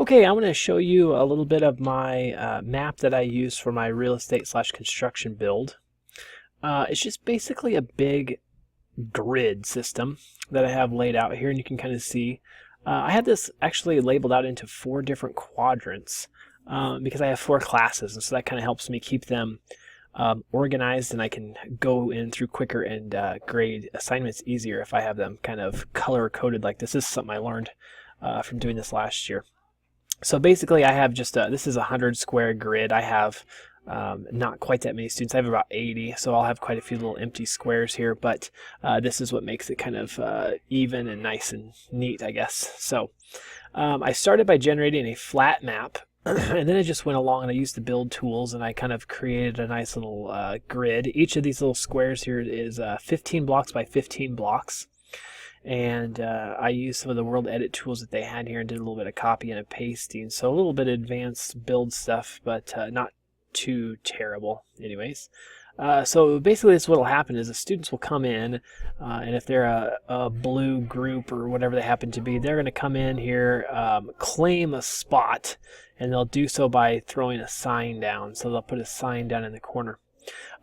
Okay, I'm going to show you a little bit of my map that I use for my real estate slash construction build. It's just basically a big grid system that I have laid out here, and you can kind of see. I had this actually labeled out into 4 different quadrants because I have 4 classes, and so that kind of helps me keep them organized, and I can go in through quicker and grade assignments easier if I have them kind of color coded like this. This is something I learned from doing this last year. So basically I have just this is a 100 square grid. I have not quite that many students. I have about 80, so I'll have quite a few little empty squares here, but this is what makes it kind of even and nice and neat, I guess. So I started by generating a flat map, and then I just went along and I used the build tools, and I kind of created a nice little grid. Each of these little squares here is 15 blocks by 15 blocks. And I used some of the World Edit tools that they had here and did a little bit of copying and pasting. So a little bit of advanced build stuff, but not too terrible anyways. So basically this what will happen is the students will come in, and if they're a blue group or whatever they happen to be, they're going to come in here, claim a spot, and they'll do so by throwing a sign down. So they'll put a sign down in the corner.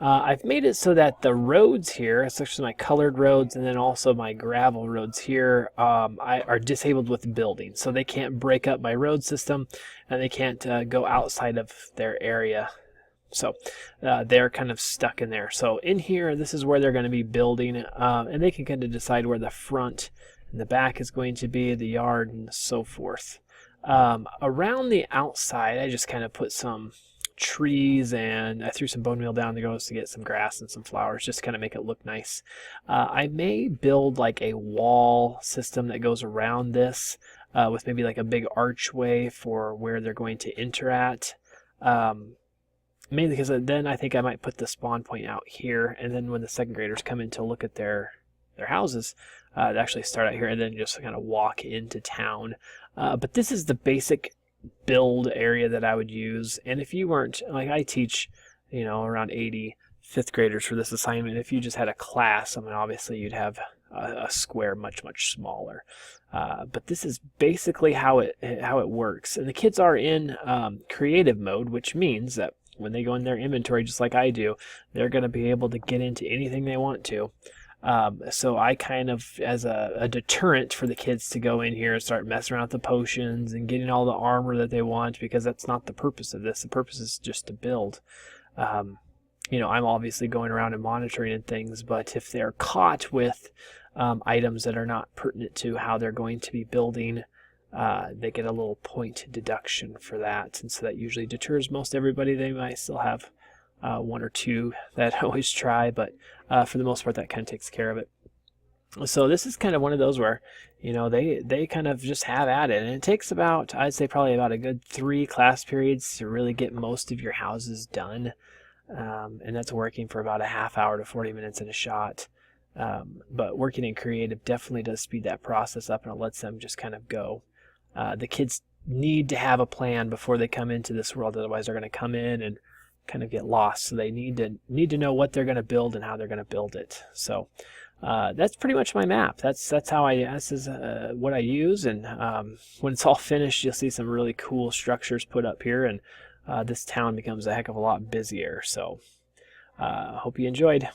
I've made it so that the roads here, especially my colored roads and then also my gravel roads here, are disabled with building. So they can't break up my road system, and they can't go outside of their area. So they're kind of stuck in there. So in here, this is where they're going to be building, and they can kind of decide where the front and the back is going to be, the yard, and so forth. Around the outside, I just kind of put some trees, and I threw some bone meal down the rows to get some grass and some flowers, just to kind of make it look nice. I may build like a wall system that goes around this with maybe like a big archway for where they're going to enter at. Mainly because then I think I might put the spawn point out here, and then when the second graders come in to look at their houses, they actually start out here and then just kind of walk into town. But this is the basic build area that I would use. And if you weren't, like I teach, around 80 fifth graders for this assignment. If you just had a class, I mean, obviously you'd have a square much smaller. But this is basically how it works. And the kids are in creative mode, which means that when they go in their inventory, just like I do, they're going to be able to get into anything they want to. So I kind of, as a deterrent for the kids to go in here and start messing around with the potions and getting all the armor that they want, because that's not the purpose of this. The purpose is just to build. I'm obviously going around and monitoring and things, but if they're caught with items that are not pertinent to how they're going to be building, they get a little point deduction for that. And so that usually deters most everybody. They might still have 1 or 2 that always try, but for the most part that kind of takes care of it. So this is kind of one of those where they kind of just have at it, and it takes about, I'd say probably about a good 3 class periods to really get most of your houses done, and that's working for about a half hour to 40 minutes in a shot. But working in creative definitely does speed that process up, and it lets them just kind of go. The kids need to have a plan before they come into this world, otherwise they're going to come in and kind of get lost. So they need to know what they're going to build and how they're going to build it. So that's pretty much my map. This is what I use, and when it's all finished, you'll see some really cool structures put up here, and this town becomes a heck of a lot busier. So hope you enjoyed.